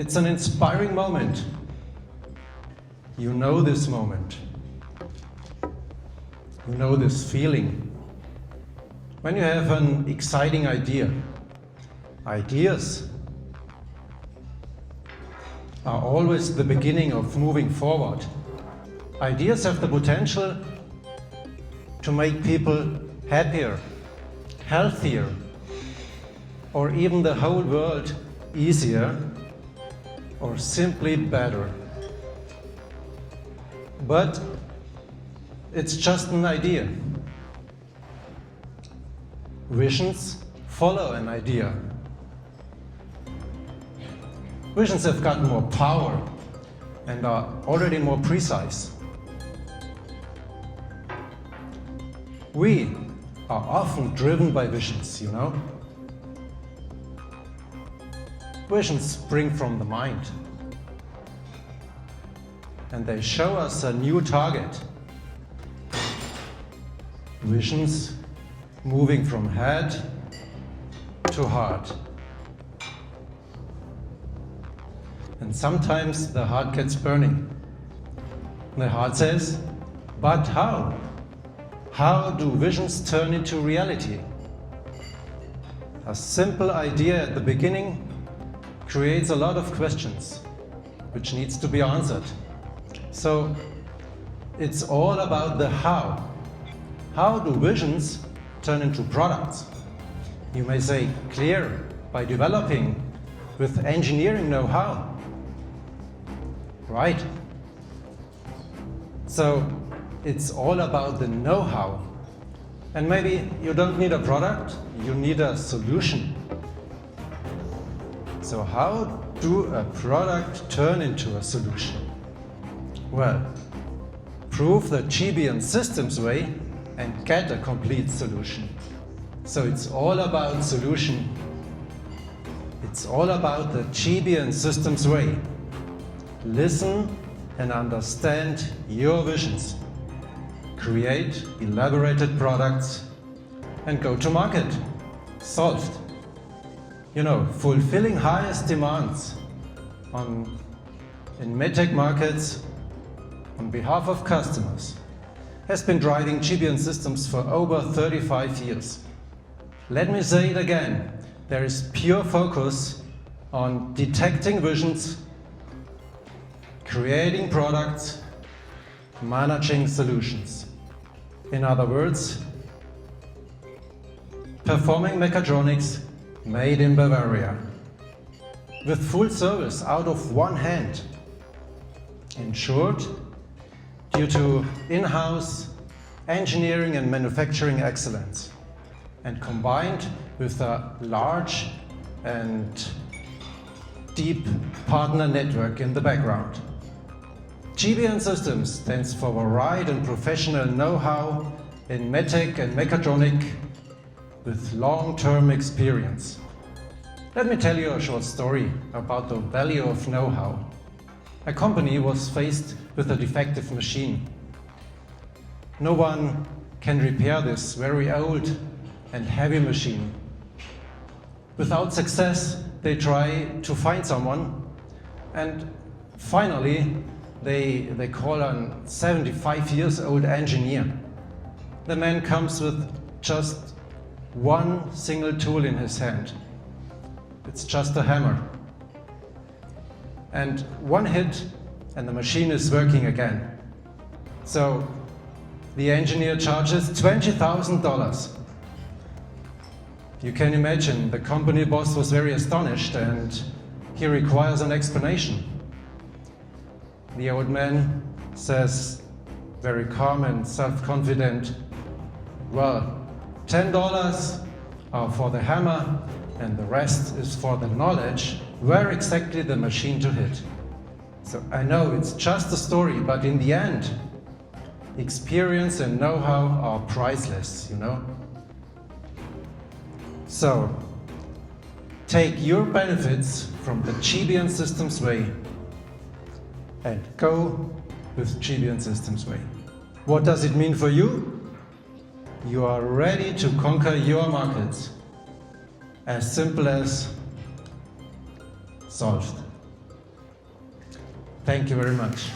It's an inspiring moment. You know this moment. You know this feeling. When you have an exciting idea, ideas are always the beginning of moving forward. Ideas have the potential to make people happier, healthier, or even the whole world easier or simply better. But it's just an idea. Visions follow an idea. Visions have gotten more power and are already more precise. We are often driven by visions, you know. Visions spring from the mind, and they show us a new target. Visions moving from head to heart. And sometimes the heart gets burning. The heart says, but how? How do visions turn into reality? A simple idea at the beginning creates a lot of questions, which needs to be answered. So it's all about the how. How do visions turn into products? You may say clear by developing with engineering know-how. Right? So it's all about the know-how. And maybe you don't need a product, you need a solution. So how do a product turn into a solution? Well, prove the GBN Systems way and get a complete solution. So it's all about solution. It's all about the GBN Systems way. Listen and understand your visions. Create elaborated products and go to market. Solved. You know, fulfilling highest demands in medtech markets on behalf of customers has been driving GBN Systems for over 35 years. Let me say it again, there is pure focus on detecting visions, creating products, managing solutions. In other words, performing mechatronics made in Bavaria, with full service out of one hand. In short, due to in-house engineering and manufacturing excellence, and combined with a large and deep partner network in the background. GBN Systems stands for varied and professional know-how in medtech and mechatronic with long-term experience. Let me tell you a short story about the value of know-how. A company was faced with a defective machine. No one can repair this very old and heavy machine. Without success, they try to find someone, and finally they call a 75 years old engineer. The man comes with just one single tool in his hand. It's just a hammer. And one hit and the machine is working again. So the engineer charges $20,000. You can imagine the company boss was very astonished and he requires an explanation. The old man says, very calm and self-confident, well, $10 are for the hammer and the rest is for the knowledge where exactly the machine to hit. So I know it's just a story, but in the end, experience and know-how are priceless, you know? So, take your benefits from the GBN Systems way and go with GBN Systems way. What does it mean for you? You are ready to conquer your markets. As simple as solved. Thank you very much.